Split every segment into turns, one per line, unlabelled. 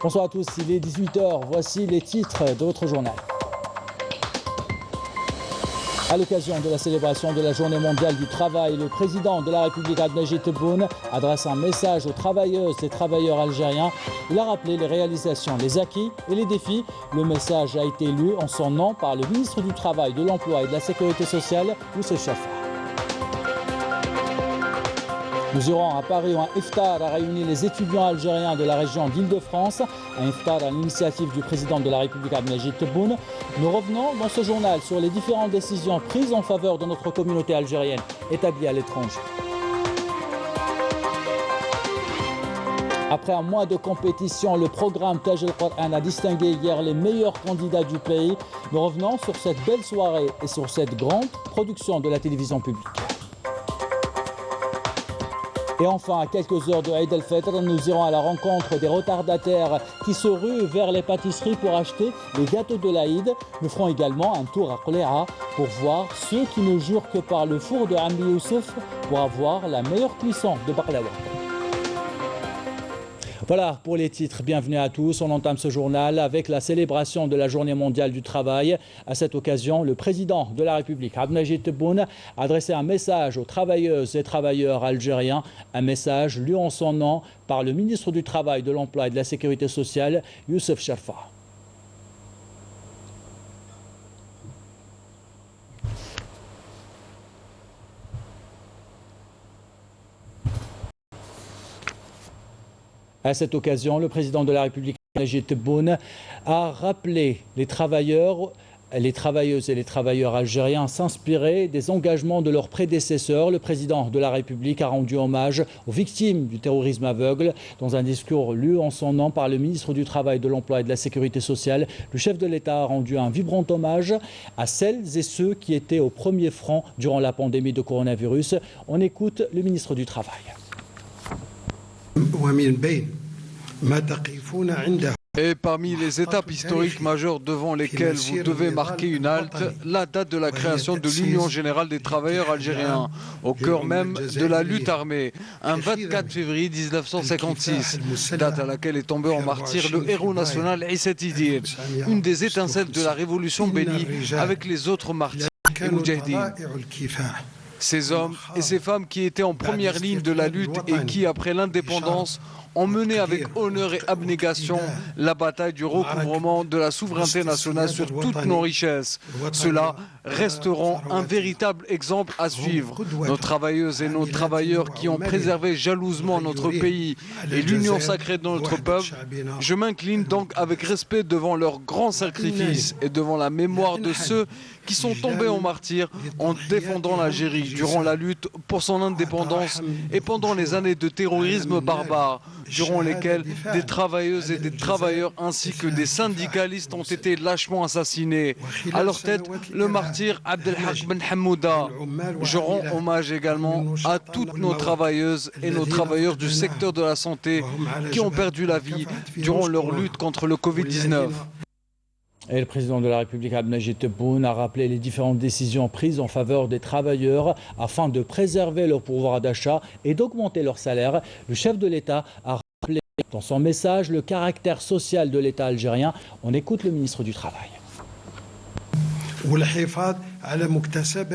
Bonsoir à tous, il est 18 h. Voici les titres de votre journal. À l'occasion de la célébration de la Journée mondiale du travail, le président de la République Abdelmajid Tebboune adresse un message aux travailleuses et travailleurs algériens. Il a rappelé les réalisations, les acquis et les défis. Le message a été lu en son nom par le ministre du Travail, de l'Emploi et de la Sécurité sociale, Youssef Chaffa. Nous irons à Paris où un iftar a réuni les étudiants algériens de la région d'Île-de-France. Un iftar à l'initiative du président de la République Abdelmajid Tebboune. Nous revenons dans ce journal sur les différentes décisions prises en faveur de notre communauté algérienne établie à l'étranger. Après un mois de compétition, le programme Taj el-Qur'an a distingué hier les meilleurs candidats du pays. Nous revenons sur cette belle soirée et sur cette grande production de la télévision publique. Et enfin, à quelques heures de Eid el-Fitr, nous irons à la rencontre des retardataires qui se ruent vers les pâtisseries pour acheter les gâteaux de l'Aïd. Nous ferons également un tour à Qléa pour voir ceux qui ne jurent que par le four de Ambi Youssouf pour avoir la meilleure cuisson de baklawa. Voilà pour les titres. Bienvenue à tous. On entame ce journal avec la célébration de la Journée mondiale du travail. À cette occasion, le président de la République, Abdelmajid Tebboune, a adressé un message aux travailleuses et travailleurs algériens. Un message lu en son nom par le ministre du Travail, de l'Emploi et de la Sécurité sociale, Youssef Chaffa. À cette occasion, le président de la République, Abdelmajid Tebboune, a rappelé les travailleuses et les travailleurs algériens à s'inspirer des engagements de leurs prédécesseurs. Le président de la République a rendu hommage aux victimes du terrorisme aveugle. Dans un discours lu en son nom par le ministre du Travail, de l'Emploi et de la Sécurité sociale, le chef de l'État a rendu un vibrant hommage à celles et ceux qui étaient au premier front durant la pandémie de coronavirus. On écoute le ministre du Travail.
Et parmi les étapes historiques majeures devant lesquelles vous devez marquer une halte, la date de la création de l'Union générale des travailleurs algériens, au cœur même de la lutte armée, un 24 février 1956, date à laquelle est tombé en martyr le héros national Issa Tidir, une des étincelles de la révolution bénie avec les autres martyrs et moudjahidines. Ces hommes et ces femmes qui étaient en première ligne de la lutte et qui, après l'indépendance, ont mené avec honneur et abnégation la bataille du recouvrement de la souveraineté nationale sur toutes nos richesses. Ceux-là resteront un véritable exemple à suivre. Nos travailleuses et nos travailleurs qui ont préservé jalousement notre pays et l'union sacrée de notre peuple, je m'incline donc avec respect devant leurs grands sacrifices et devant la mémoire de ceux qui sont tombés en martyrs en défendant l'Algérie durant la lutte pour son indépendance et pendant les années de terrorisme barbare, durant lesquelles des travailleuses et des travailleurs ainsi que des syndicalistes ont été lâchement assassinés. À leur tête, le martyr Abdelhak Ben Hamouda. Je rends hommage également à toutes nos travailleuses et nos travailleurs du secteur de la santé qui ont perdu la vie durant leur lutte contre le Covid-19.
Et le président de la République, Abdelmajid Tebboune, a rappelé les différentes décisions prises en faveur des travailleurs afin de préserver leur pouvoir d'achat et d'augmenter leur salaire. Le chef de l'État a rappelé dans son message le caractère social de l'État algérien. On écoute le ministre du Travail.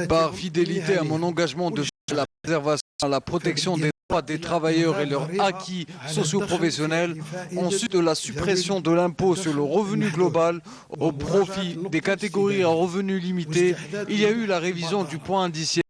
Par fidélité à mon engagement de la préservation et la protection des droits des travailleurs et leurs acquis socio-professionnels, ensuite de la suppression de l'impôt sur le revenu global au profit des catégories à revenus limités, il y a eu la révision du point indiciaire,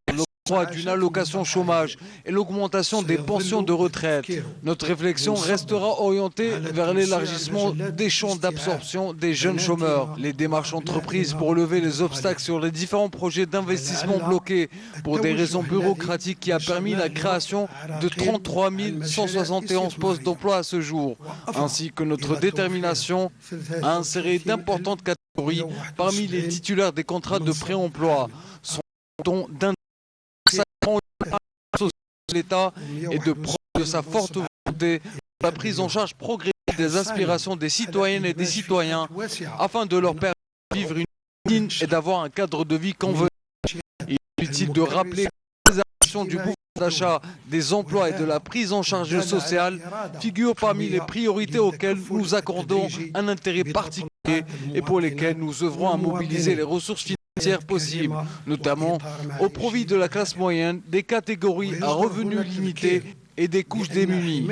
l'octroi d'une allocation chômage et l'augmentation des pensions de retraite. Notre réflexion restera orientée vers l'élargissement des champs d'absorption des jeunes chômeurs. Les démarches entreprises pour lever les obstacles sur les différents projets d'investissement bloqués pour des raisons bureaucratiques qui a permis la création de 33 171 postes d'emploi à ce jour, ainsi que notre détermination à insérer d'importantes catégories parmi les titulaires des contrats de pré-emploi. Son don d'un l'État et de prendre de sa forte volonté la prise en charge progressive des aspirations des citoyennes et des citoyens afin de leur permettre de vivre une vie digne et d'avoir un cadre de vie convenable. Il est utile de rappeler la préservation du pouvoir d'achat, des emplois et de la prise en charge sociale figurent parmi les priorités auxquelles nous accordons un intérêt particulier et pour lesquelles nous œuvrons à mobiliser les ressources financières possibles, notamment au profit de la classe moyenne, des catégories à revenus limités et des couches démunies.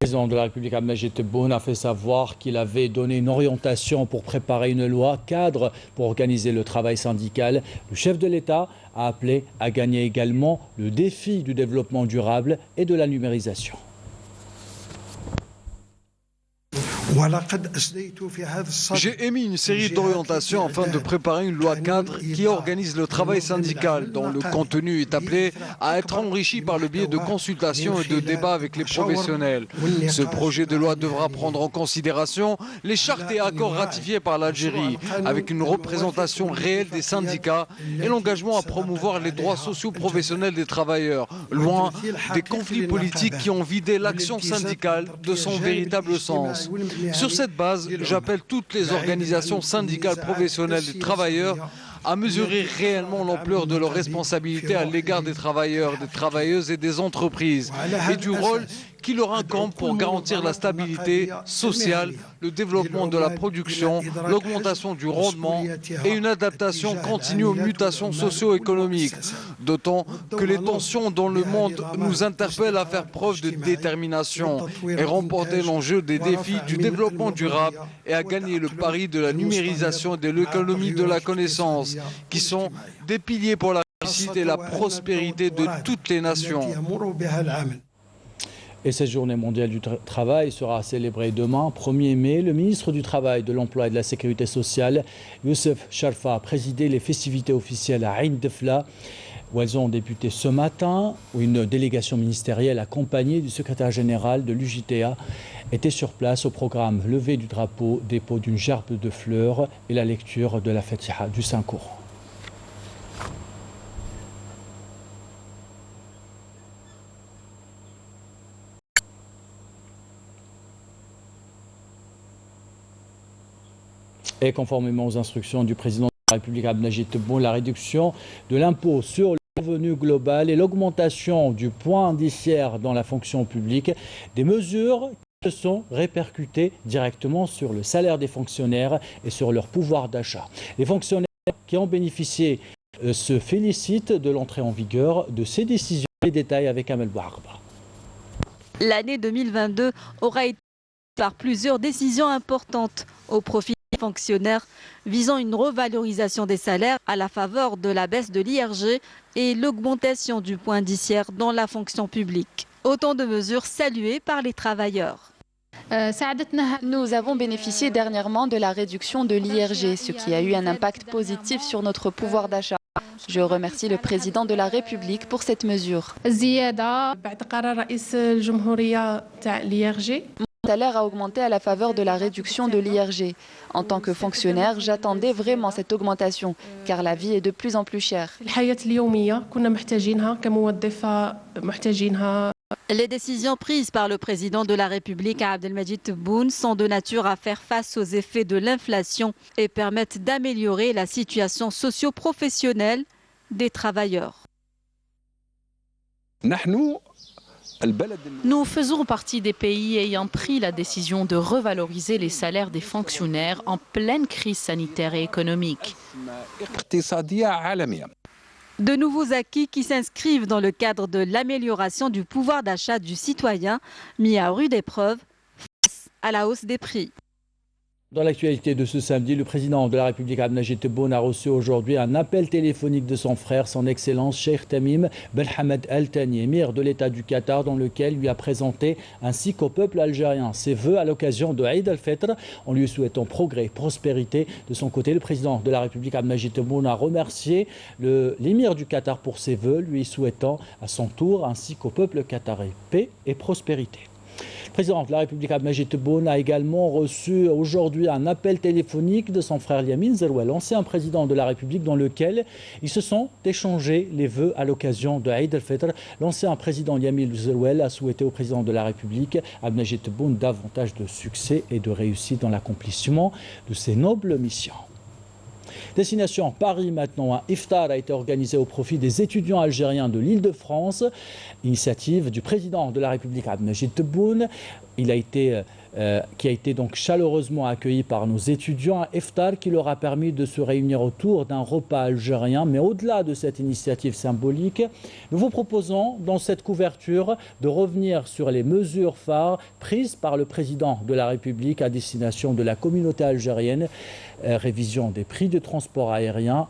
Le président de la République, Abdelmajid Tebboune, a fait savoir qu'il avait donné une orientation pour préparer une loi cadre pour organiser le travail syndical. Le chef de l'État a appelé à gagner également le défi du développement durable et de la numérisation.
J'ai émis une série d'orientations afin de préparer une loi cadre qui organise le travail syndical, dont le contenu est appelé à être enrichi par le biais de consultations et de débats avec les professionnels. Ce projet de loi devra prendre en considération les chartes et accords ratifiés par l'Algérie, avec une représentation réelle des syndicats et l'engagement à promouvoir les droits sociaux professionnels des travailleurs, loin des conflits politiques qui ont vidé l'action syndicale de son véritable sens. Sur cette base, j'appelle toutes les organisations syndicales professionnelles des travailleurs à mesurer réellement l'ampleur de leurs responsabilités à l'égard des travailleurs, des travailleuses et des entreprises et du rôle qui leur incombe pour garantir la stabilité sociale, le développement de la production, l'augmentation du rendement et une adaptation continue aux mutations socio-économiques. D'autant que les tensions dans le monde nous interpellent à faire preuve de détermination et remporter l'enjeu des défis du développement durable et à gagner le pari de la numérisation et de l'économie de la connaissance, qui sont des piliers pour la réussite et la prospérité de toutes les nations.
Et cette journée mondiale du travail sera célébrée demain, 1er mai. Le ministre du Travail, de l'Emploi et de la Sécurité sociale, Youssef Sharfa, a présidé les festivités officielles à Ain Defla, où elles ont débuté ce matin, où une délégation ministérielle accompagnée du secrétaire général de l'UJTA était sur place au programme levé du drapeau, dépôt d'une gerbe de fleurs et la lecture de la Fatiha du Saint-Coran. Et conformément aux instructions du président de la République, Abdelmajid Tebboune, la réduction de l'impôt sur le revenu global et l'augmentation du point indiciaire dans la fonction publique, des mesures qui se sont répercutées directement sur le salaire des fonctionnaires et sur leur pouvoir d'achat. Les fonctionnaires qui ont bénéficié se félicitent de l'entrée en vigueur de ces décisions. Les détails avec Amel Bouharba.
L'année 2022 aura été par plusieurs décisions importantes au profit des fonctionnaires visant une revalorisation des salaires à la faveur de la baisse de l'IRG et l'augmentation du point indiciaire dans la fonction publique. Autant de mesures saluées par les travailleurs.
Nous avons bénéficié dernièrement de la réduction de l'IRG, ce qui a eu un impact positif sur notre pouvoir d'achat. Je remercie le président de la République pour cette mesure. Mon salaire a augmenté à la faveur de la réduction de l'IRG. En tant que fonctionnaire, j'attendais vraiment cette augmentation, car la vie est de plus en plus chère.
Les décisions prises par le président de la République, Abdelmajid Tebboune, sont de nature à faire face aux effets de l'inflation et permettent d'améliorer la situation socio-professionnelle des travailleurs.
Nous faisons partie des pays ayant pris la décision de revaloriser les salaires des fonctionnaires en pleine crise sanitaire et économique.
De nouveaux acquis qui s'inscrivent dans le cadre de l'amélioration du pouvoir d'achat du citoyen, mis à rude épreuve face à la hausse des prix.
Dans l'actualité de ce samedi, le président de la République, Abdelmajid Tebboune, a reçu aujourd'hui un appel téléphonique de son frère, son Excellence Cheikh Tamim Ben Hamad Al Thani, émir de l'État du Qatar, dans lequel lui a présenté, ainsi qu'au peuple algérien, ses vœux à l'occasion de Eid al-Fitr, en lui souhaitant progrès, prospérité. De son côté, le président de la République, Abdelmajid Tebboune, a remercié l'émir du Qatar pour ses vœux, lui souhaitant à son tour, ainsi qu'au peuple qatarais, paix et prospérité. Le président de la République, Abdelmajid Tebboune, a également reçu aujourd'hui un appel téléphonique de son frère Yamin Zerouel, ancien président de la République, dans lequel ils se sont échangés les vœux à l'occasion de Eid al-Fitr. L'ancien président Yamin Zerouel a souhaité au président de la République, Abdelmajid Tebboune, davantage de succès et de réussite dans l'accomplissement de ses nobles missions. Destination Paris maintenant, un iftar a été organisé au profit des étudiants algériens de l'Île-de-France. Initiative du président de la République Abdelmajid Tebboune. Qui a été donc chaleureusement accueilli par nos étudiants, un iftar qui leur a permis de se réunir autour d'un repas algérien. Mais au-delà de cette initiative symbolique, nous vous proposons dans cette couverture de revenir sur les mesures phares prises par le président de la République à destination de la communauté algérienne. Révision des prix de transport aérien,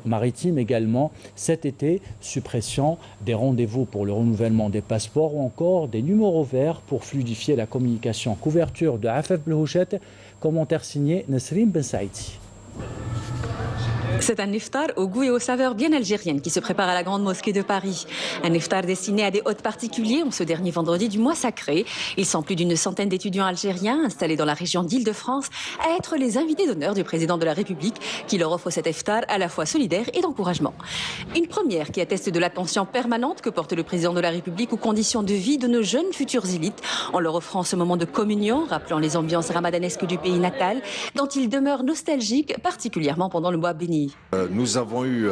maritime également cet été, suppression des rendez-vous pour le renouvellement des passeports ou encore des numéros verts pour fluidifier la communication. Couverture de Afef Belhouchet, commentaire signé Nesrine Ben Saïdi.
C'est un iftar au goût et aux saveurs bien algériennes qui se prépare à la Grande Mosquée de Paris. Un iftar destiné à des hôtes particuliers en ce dernier vendredi du mois sacré. Ils sont plus d'une centaine d'étudiants algériens installés dans la région d'Île-de-France à être les invités d'honneur du président de la République qui leur offre cet iftar à la fois solidaire et d'encouragement. Une première qui atteste de l'attention permanente que porte le président de la République aux conditions de vie de nos jeunes futures élites en leur offrant ce moment de communion, rappelant les ambiances ramadanesques du pays natal dont ils demeurent nostalgiques, particulièrement pendant le mois béni.
Nous avons eu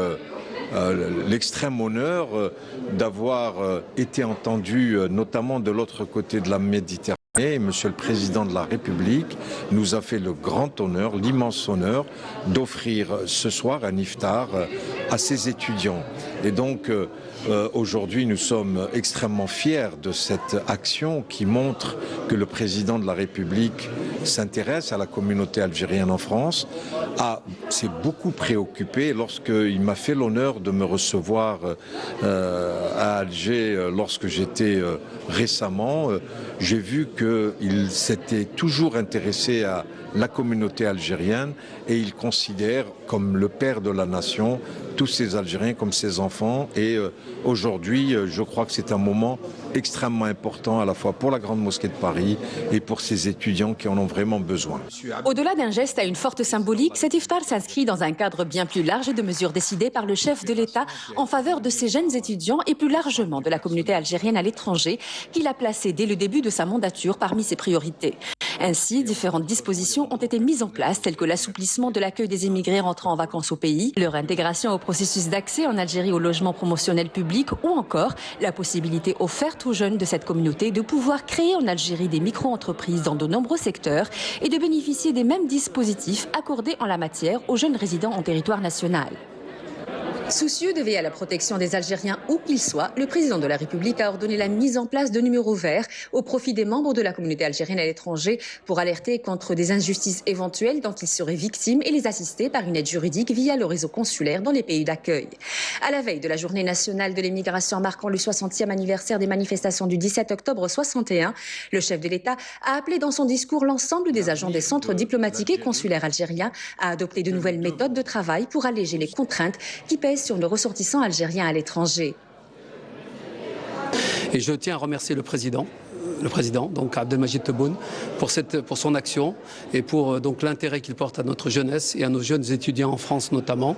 l'extrême honneur d'avoir été entendus notamment de l'autre côté de la Méditerranée. Monsieur le Président de la République nous a fait le grand honneur, l'immense honneur d'offrir ce soir un iftar à ses étudiants. Et donc aujourd'hui nous sommes extrêmement fiers de cette action qui montre que le Président de la République s'intéresse à la communauté algérienne en France, s'est beaucoup préoccupé lorsqu'il m'a fait l'honneur de me recevoir à Alger lorsque j'étais récemment. J'ai vu qu'il s'était toujours intéressé à la communauté algérienne et il considère comme le père de la nation tous ces Algériens comme ses enfants. Et aujourd'hui, je crois que c'est un moment extrêmement important à la fois pour la Grande Mosquée de Paris et pour ces étudiants qui en ont vraiment besoin.
Au-delà d'un geste à une forte symbolique, cet iftar s'inscrit dans un cadre bien plus large de mesures décidées par le chef de l'État en faveur de ces jeunes étudiants et plus largement de la communauté algérienne à l'étranger qu'il a placé dès le début de sa mandature parmi ses priorités. Ainsi, différentes dispositions ont été mises en place, telles que l'assouplissement de l'accueil des immigrés rentrant en vacances au pays, leur intégration au processus d'accès en Algérie au logement promotionnel public ou encore la possibilité offerte aux jeunes de cette communauté de pouvoir créer en Algérie des micro-entreprises dans de nombreux secteurs et de bénéficier des mêmes dispositifs accordés en la matière aux jeunes résidents en territoire national. Soucieux de veiller à la protection des Algériens où qu'ils soient, le président de la République a ordonné la mise en place de numéros verts au profit des membres de la communauté algérienne à l'étranger pour alerter contre des injustices éventuelles dont ils seraient victimes et les assister par une aide juridique via le réseau consulaire dans les pays d'accueil. À la veille de la journée nationale de l'immigration marquant le 60e anniversaire des manifestations du 17 octobre 61, le chef de l'État a appelé dans son discours l'ensemble des agents des centres diplomatiques et consulaires algériens à adopter de nouvelles méthodes de travail pour alléger les contraintes qui pèsent sur nos ressortissants algériens à l'étranger.
Et je tiens à remercier le président donc Abdelmajid Tebboune pour son action et pour donc l'intérêt qu'il porte à notre jeunesse et à nos jeunes étudiants en France notamment,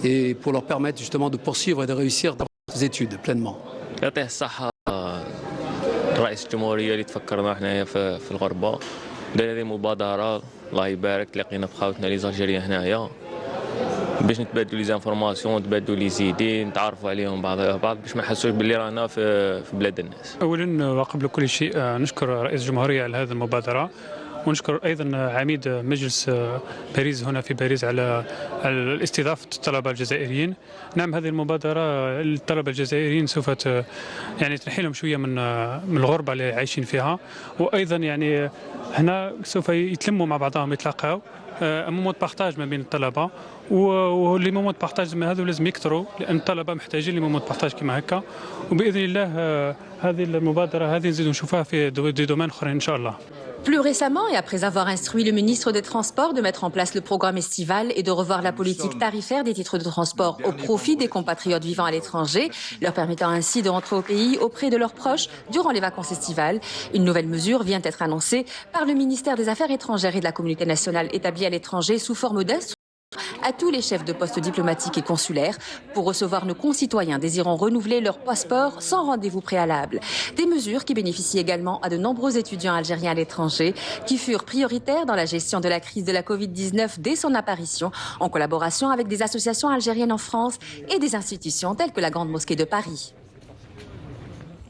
et pour leur permettre justement de poursuivre et de réussir dans leurs études pleinement.
رئيس الجمهورية اللي تفكرنا حنايا في الغربة داير هذه مبادرة الله يبارك تلاقينا بخاوتنا لي زالجيريان هنايا باش نتبادلوا لي زانفورماسيون نتبادلوا لي زيدي نتعرفوا عليهم بعض باش ما نحسوش باللي رانا في بلاد الناس.
اولا وقبل كل شيء نشكر رئيس الجمهورية على هذه المبادرة ونشكر ايضا عميد مجلس باريس هنا في باريس على استضافه الطلبه الجزائريين. نعم هذه المبادره الطلبه الجزائريين سوف يعني تنحيلهم شويه من الغربه اللي عايشين فيها، وايضا يعني هنا سوف يتلموا مع بعضهم يتلاقاو مومون بارطاج ما بين الطلبه، ولي مومون بارطاج هذو لازم يكثروا لان الطلبه محتاجين لي مومون بارطاج كما هكا، وباذن الله هذه المبادره هذه نزيدوا نشوفها في دي دومين اخرين ان شاء الله.
Plus récemment, et après avoir instruit le ministre des Transports de mettre en place le programme estival et de revoir la politique tarifaire des titres de transport au profit des compatriotes vivant à l'étranger, leur permettant ainsi de rentrer au pays auprès de leurs proches durant les vacances estivales, une nouvelle mesure vient d'être annoncée par le ministère des Affaires étrangères et de la communauté nationale établie à l'étranger sous forme d'instruction à tous les chefs de postes diplomatiques et consulaires pour recevoir nos concitoyens désirant renouveler leur passeport sans rendez-vous préalable. Des mesures qui bénéficient également à de nombreux étudiants algériens à l'étranger qui furent prioritaires dans la gestion de la crise de la Covid-19 dès son apparition, en collaboration avec des associations algériennes en France et des institutions telles que la Grande Mosquée de Paris.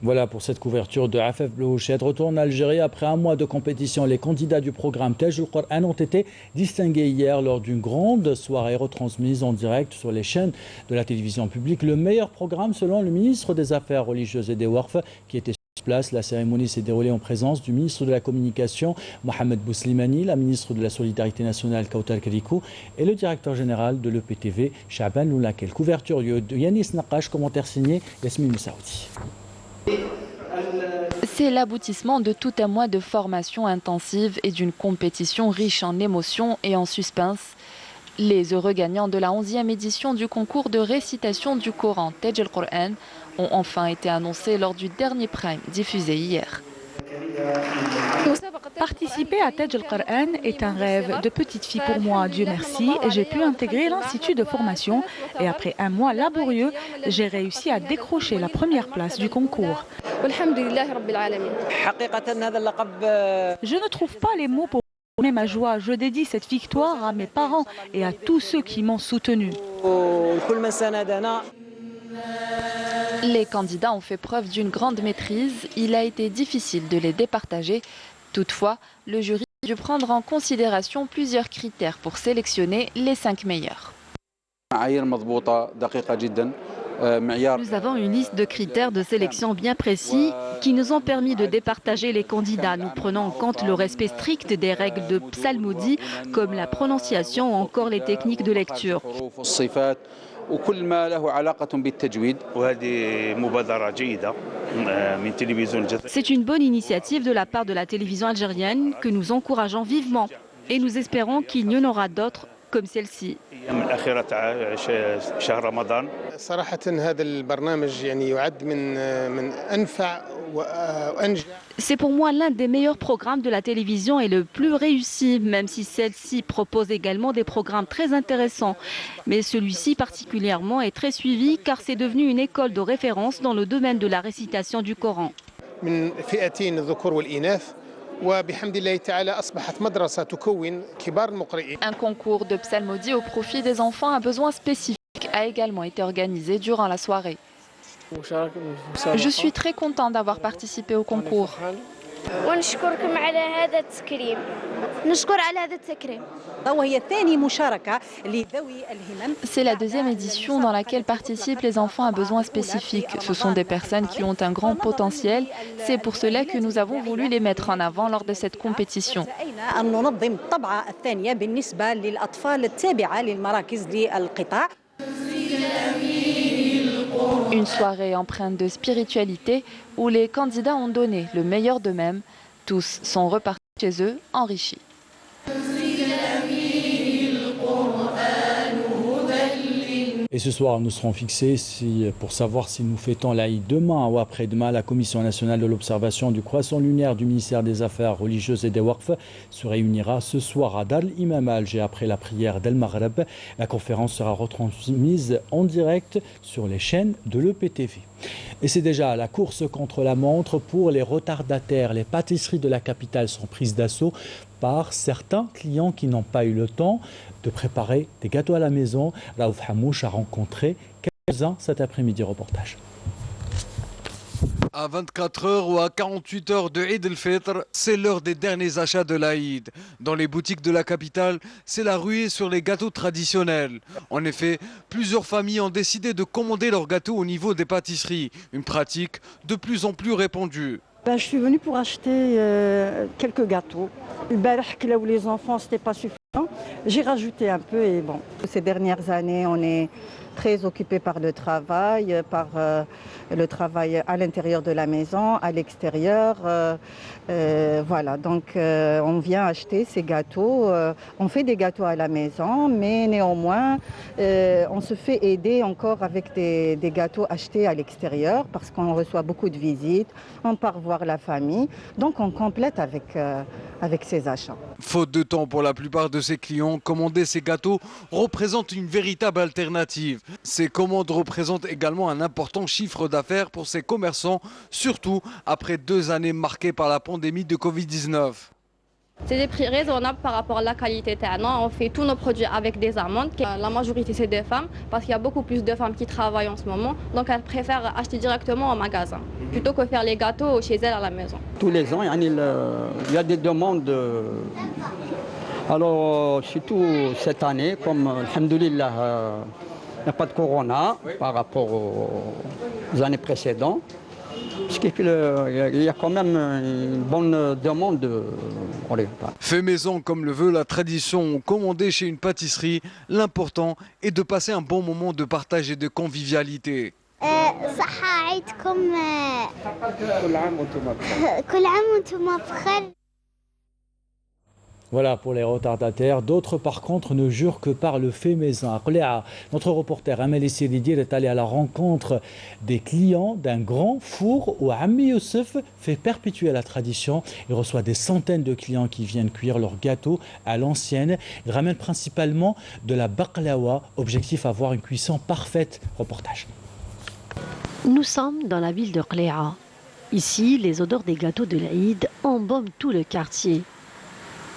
Voilà pour cette couverture de Afef Blouchet. Retour en Algérie. Après un mois de compétition, les candidats du programme Taj al-Qur'an ont été distingués hier lors d'une grande soirée retransmise en direct sur les chaînes de la télévision publique. Le meilleur programme selon le ministre des Affaires religieuses et des Waqf qui était sur place. La cérémonie s'est déroulée en présence du ministre de la Communication, Mohamed Bouslimani, la ministre de la Solidarité nationale, Kautal Karikou, et le directeur général de l'EPTV, Shaban Loulakel. Couverture de Yanis Naqash, commentaire signé Yasmine Moussaoudi.
C'est l'aboutissement de tout un mois de formation intensive et d'une compétition riche en émotions et en suspense. Les heureux gagnants de la 11e édition du concours de récitation du Coran Taj al-Qur'an ont enfin été annoncés lors du dernier prime diffusé hier.
Participer à Taj al-Qur'an est un rêve de petite fille pour moi. Dieu merci, j'ai pu intégrer l'institut de formation et après un mois laborieux, j'ai réussi à décrocher la première place du concours. Je ne trouve pas les mots pour exprimer ma joie. Je dédie cette victoire à mes parents et à tous ceux qui m'ont soutenu.
Les candidats ont fait preuve d'une grande maîtrise. Il a été difficile de les départager. Toutefois, le jury a dû prendre en considération plusieurs critères pour sélectionner les 5 meilleurs.
Nous avons une liste de critères de sélection bien précis qui nous ont permis de départager les candidats. Nous prenons en compte le respect strict des règles de psalmodie comme la prononciation ou encore les techniques de lecture.
وكل ما له علاقة بالتجويد وهذه مبادرة جيدة من تلفزيون الجزائر.
C'est une bonne initiative de la part de la télévision algérienne que nous encourageons vivement et nous espérons qu'il y en aura d'autres comme celle-ci. C'est pour moi l'un des meilleurs programmes de la télévision et le plus réussi, même si celle-ci propose également des programmes très intéressants. Mais celui-ci particulièrement est très suivi car c'est devenu une école de référence dans le domaine de la récitation du Coran.
Un concours de psalmodie au profit des enfants à besoins spécifiques a également été organisé durant la soirée. Je suis très content d'avoir participé au concours. C'est la 2e édition dans laquelle participent les enfants à besoins spécifiques. Ce sont des personnes qui ont un grand potentiel. C'est pour cela que nous avons voulu les mettre en avant lors de cette compétition. Une soirée empreinte de spiritualité où les candidats ont donné le meilleur d'eux-mêmes. Tous sont repartis chez eux enrichis.
Et ce soir, nous serons fixés pour savoir si nous fêtons l'Aïd demain ou après-demain. La Commission nationale de l'observation du croissant lunaire du ministère des Affaires religieuses et des Waqf se réunira ce soir à Dar el-Imam à Alger après la prière d'El Maghreb. La conférence sera retransmise en direct sur les chaînes de l'EPTV. Et c'est déjà la course contre la montre pour les retardataires. Les pâtisseries de la capitale sont prises d'assaut par certains clients qui n'ont pas eu le temps de préparer des gâteaux à la maison. Raouf Hamouche a rencontré quelques-uns cet après-midi. Reportage.
À 24 heures ou à 48 heures de Eid el-Fitr, c'est l'heure des derniers achats de l'Aïd. Dans les boutiques de la capitale, c'est la ruée sur les gâteaux traditionnels. En effet, plusieurs familles ont décidé de commander leurs gâteaux au niveau des pâtisseries, une pratique de plus en plus répandue.
Je suis venue pour acheter quelques gâteaux. Là où les enfants, c'était pas suffisant. J'ai rajouté un peu et bon. Ces dernières années, on est très occupé par le travail à l'intérieur de la maison, à l'extérieur. Voilà, donc on vient acheter ces gâteaux. On fait des gâteaux à la maison, mais néanmoins, on se fait aider encore avec des gâteaux achetés à l'extérieur parce qu'on reçoit beaucoup de visites, on part voir la famille. Donc on complète avec ces achats.
Faute de temps pour la plupart de ses clients, commander ces gâteaux représente une véritable alternative. Ces commandes représentent également un important chiffre d'affaires pour ces commerçants, surtout après 2 années marquées par la pandémie de Covid-19.
C'est des prix raisonnables par rapport à la qualité. On fait tous nos produits avec des amandes. La majorité, c'est des femmes, parce qu'il y a beaucoup plus de femmes qui travaillent en ce moment. Donc, elles préfèrent acheter directement en magasin, plutôt que faire les gâteaux chez elles à la maison.
Tous les ans, il y a des demandes. Alors, surtout cette année, comme, alhamdoulilah, il n'y a pas de corona par rapport aux années précédentes. Ce qui fait qu'il y a quand même une bonne demande.
Fait maison comme le veut la tradition ou commandé chez une pâtisserie, l'important est de passer un bon moment de partage et de convivialité.
Voilà pour les retardataires. D'autres, par contre, ne jurent que par le fait maison. Notre reporter Amel Sididir est allé à la rencontre des clients d'un grand four où Ammi Youssef fait perpétuer la tradition. Il reçoit des centaines de clients qui viennent cuire leurs gâteaux à l'ancienne. Il ramène principalement de la baklawa. Objectif, avoir une cuisson parfaite. Reportage.
Nous sommes dans la ville de Qléa. Ici, les odeurs des gâteaux de l'Aïd embaument tout le quartier.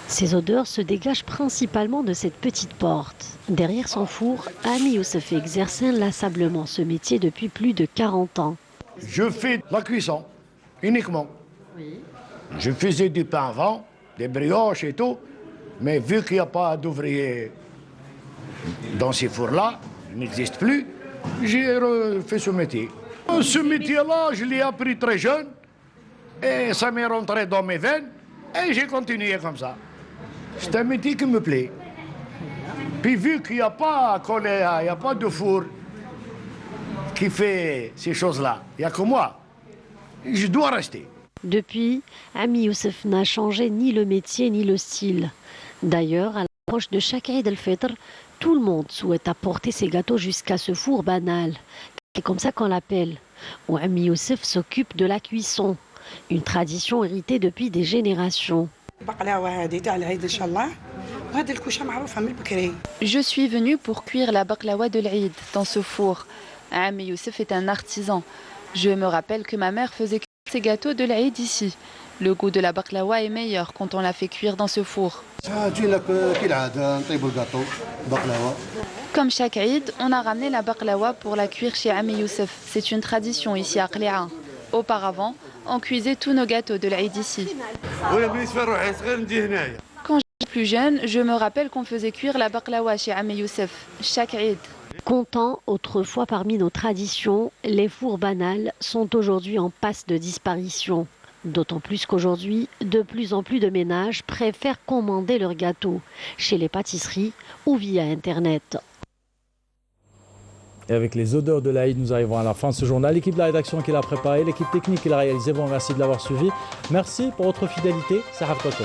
Ces odeurs se dégagent principalement de cette petite porte. Derrière son four, Ammi Youssef exerce inlassablement ce métier depuis plus de 40 ans.
Je fais la cuisson, uniquement. Oui. Je faisais du pain avant, des brioches et tout, mais vu qu'il n'y a pas d'ouvriers dans ces fours-là, il n'existe plus, j'ai fait ce métier. Ce métier-là, je l'ai appris très jeune, et ça m'est rentré dans mes veines, et j'ai continué comme ça. C'est un métier qui me plaît. Puis vu qu'il n'y a pas il n'y a pas de four qui fait ces choses-là, il n'y a que moi, je dois rester.
Depuis, Ammi Youssef n'a changé ni le métier ni le style. D'ailleurs, à l'approche de chaque Eid al-Fitr, tout le monde souhaite apporter ses gâteaux jusqu'à ce four banal. C'est comme ça qu'on l'appelle, où Ammi Youssef s'occupe de la cuisson, une tradition héritée depuis des générations.
Je suis venue pour cuire la baklawa de l'Aïd dans ce four. Ammi Youssef est un artisan. Je me rappelle que ma mère faisait cuire ses gâteaux de l'Aïd ici. Le goût de la baklawa est meilleur quand on la fait cuire dans ce four. Comme chaque Aïd, on a ramené la baklawa pour la cuire chez Ammi Youssef. C'est une tradition ici à Qléa. Auparavant, on cuisait tous nos gâteaux de l'Aïd ici. Quand j'étais plus jeune, je me rappelle qu'on faisait cuire la baklawa chez Ammi Youssef, chaque Aïd.
Comptant autrefois parmi nos traditions, les fours banals sont aujourd'hui en passe de disparition. D'autant plus qu'aujourd'hui, de plus en plus de ménages préfèrent commander leurs gâteaux chez les pâtisseries ou via Internet.
Et avec les odeurs de l'Aïd, nous arrivons à la fin de ce journal. L'équipe de la rédaction qui l'a préparé, l'équipe technique qui l'a réalisé, bon, merci de l'avoir suivi. Merci pour votre fidélité. Sahaf Toto.